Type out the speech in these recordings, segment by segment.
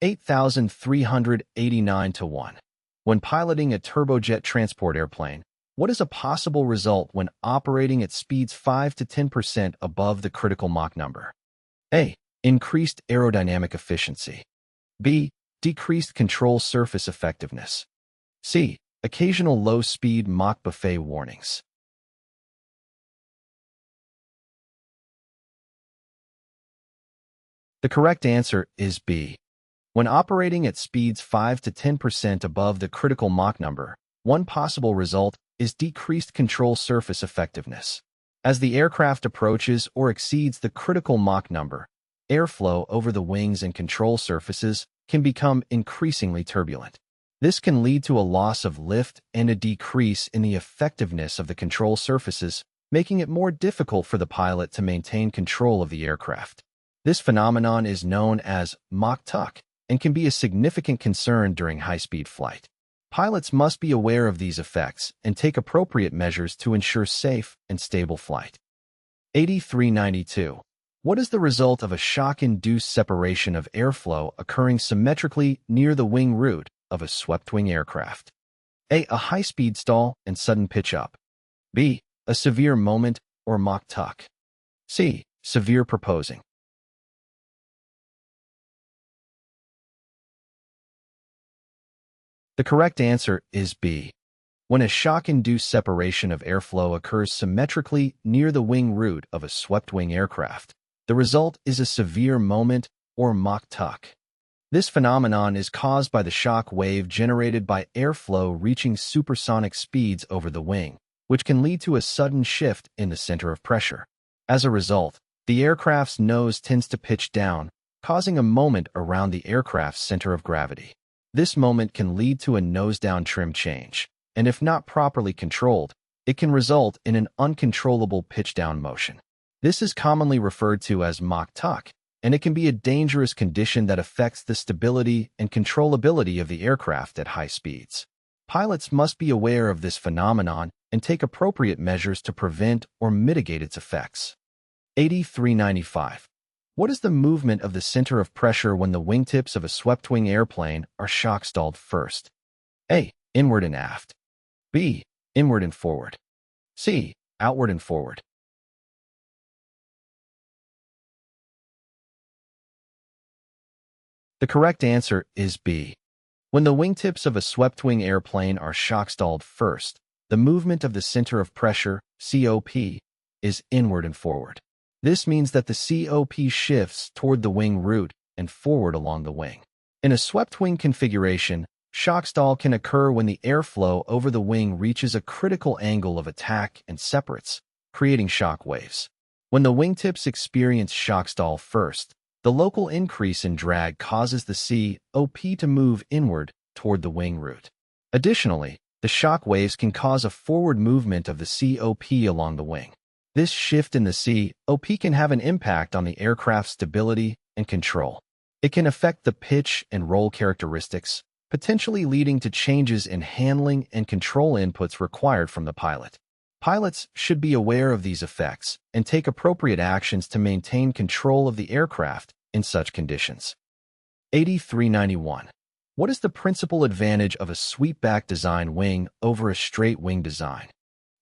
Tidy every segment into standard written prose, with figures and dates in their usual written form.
Q8389-1. When piloting a turbojet transport airplane, what is a possible result when operating at speeds 5 to 10% above the critical Mach number? A. Increased aerodynamic efficiency. B. Decreased control surface effectiveness. C. Occasional low-speed Mach buffet warnings. The correct answer is B. When operating at speeds 5 to 10% above the critical Mach number, one possible result is decreased control surface effectiveness. As the aircraft approaches or exceeds the critical Mach number, airflow over the wings and control surfaces can become increasingly turbulent. This can lead to a loss of lift and a decrease in the effectiveness of the control surfaces, making it more difficult for the pilot to maintain control of the aircraft. This phenomenon is known as Mach tuck and can be a significant concern during high-speed flight. Pilots must be aware of these effects and take appropriate measures to ensure safe and stable flight. 8392. What is the result of a shock-induced separation of airflow occurring symmetrically near the wing root of a swept-wing aircraft? A. A high-speed stall and sudden pitch-up. B. A severe moment or Mach tuck. C. Severe proposing. The correct answer is B. When a shock-induced separation of airflow occurs symmetrically near the wing root of a swept-wing aircraft, the result is a severe moment or Mach tuck. This phenomenon is caused by the shock wave generated by airflow reaching supersonic speeds over the wing, which can lead to a sudden shift in the center of pressure. As a result, the aircraft's nose tends to pitch down, causing a moment around the aircraft's center of gravity. This moment can lead to a nose-down trim change, and if not properly controlled, it can result in an uncontrollable pitch-down motion. This is commonly referred to as Mach tuck, and it can be a dangerous condition that affects the stability and controllability of the aircraft at high speeds. Pilots must be aware of this phenomenon and take appropriate measures to prevent or mitigate its effects. 8395. What is the movement of the center of pressure when the wingtips of a swept-wing airplane are shock-stalled first? A. Inward and aft. B. Inward and forward. C. Outward and forward. The correct answer is B. When the wingtips of a swept-wing airplane are shock-stalled first, the movement of the center of pressure, COP, is inward and forward. This means that the COP shifts toward the wing root and forward along the wing. In a swept-wing configuration, shock stall can occur when the airflow over the wing reaches a critical angle of attack and separates, creating shock waves. When the wingtips experience shock stall first, the local increase in drag causes the COP to move inward toward the wing root. Additionally, the shock waves can cause a forward movement of the COP along the wing. This shift in the COP can have an impact on the aircraft's stability and control. It can affect the pitch and roll characteristics, potentially leading to changes in handling and control inputs required from the pilot. Pilots should be aware of these effects and take appropriate actions to maintain control of the aircraft in such conditions. 8391. What is the principal advantage of a sweepback design wing over a straight wing design?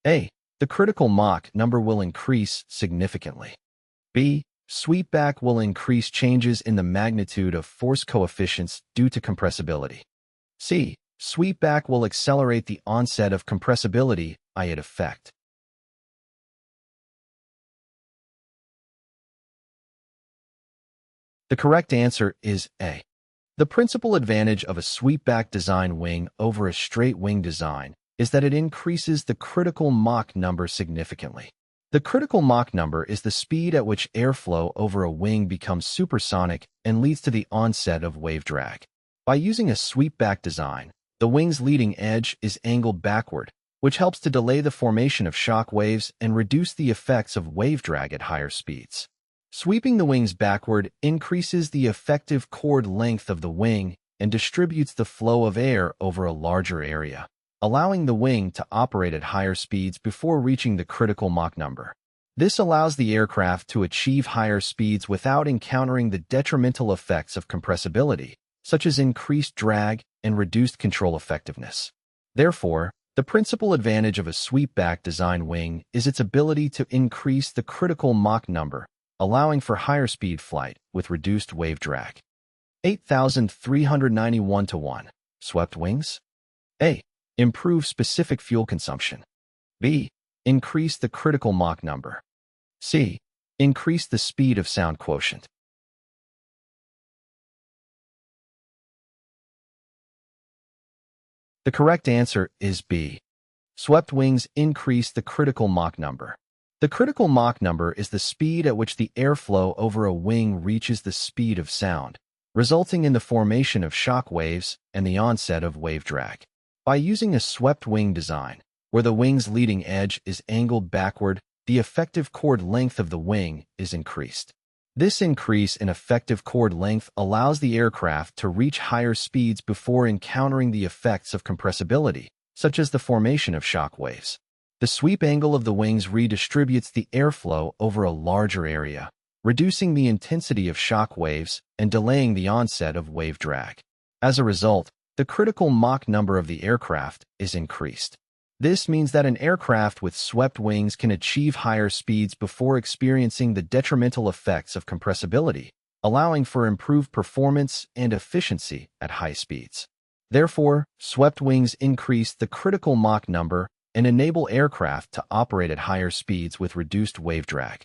A. The critical Mach number will increase significantly. B. Sweepback will increase changes in the magnitude of force coefficients due to compressibility. C. Sweepback will accelerate the onset of compressibility effect. The correct answer is A. The principal advantage of a sweepback design wing over a straight wing design is that it increases the critical Mach number significantly. The critical Mach number is the speed at which airflow over a wing becomes supersonic and leads to the onset of wave drag. By using a sweepback design, the wing's leading edge is angled backward, which helps to delay the formation of shock waves and reduce the effects of wave drag at higher speeds. Sweeping the wings backward increases the effective chord length of the wing and distributes the flow of air over a larger area, allowing the wing to operate at higher speeds before reaching the critical Mach number. This allows the aircraft to achieve higher speeds without encountering the detrimental effects of compressibility, such as increased drag and reduced control effectiveness. Therefore, the principal advantage of a sweep-back design wing is its ability to increase the critical Mach number, allowing for higher speed flight with reduced wave drag. 8391-1. Swept wings? A. Improve specific fuel consumption. B. Increase the critical Mach number. C. Increase the speed of sound quotient. The correct answer is B. Swept wings increase the critical Mach number. The critical Mach number is the speed at which the airflow over a wing reaches the speed of sound, resulting in the formation of shock waves and the onset of wave drag. By using a swept wing design, where the wing's leading edge is angled backward, the effective chord length of the wing is increased. This increase in effective chord length allows the aircraft to reach higher speeds before encountering the effects of compressibility, such as the formation of shock waves. The sweep angle of the wings redistributes the airflow over a larger area, reducing the intensity of shock waves and delaying the onset of wave drag. As a result, the critical Mach number of the aircraft is increased. This means that an aircraft with swept wings can achieve higher speeds before experiencing the detrimental effects of compressibility, allowing for improved performance and efficiency at high speeds. Therefore, swept wings increase the critical Mach number and enable aircraft to operate at higher speeds with reduced wave drag.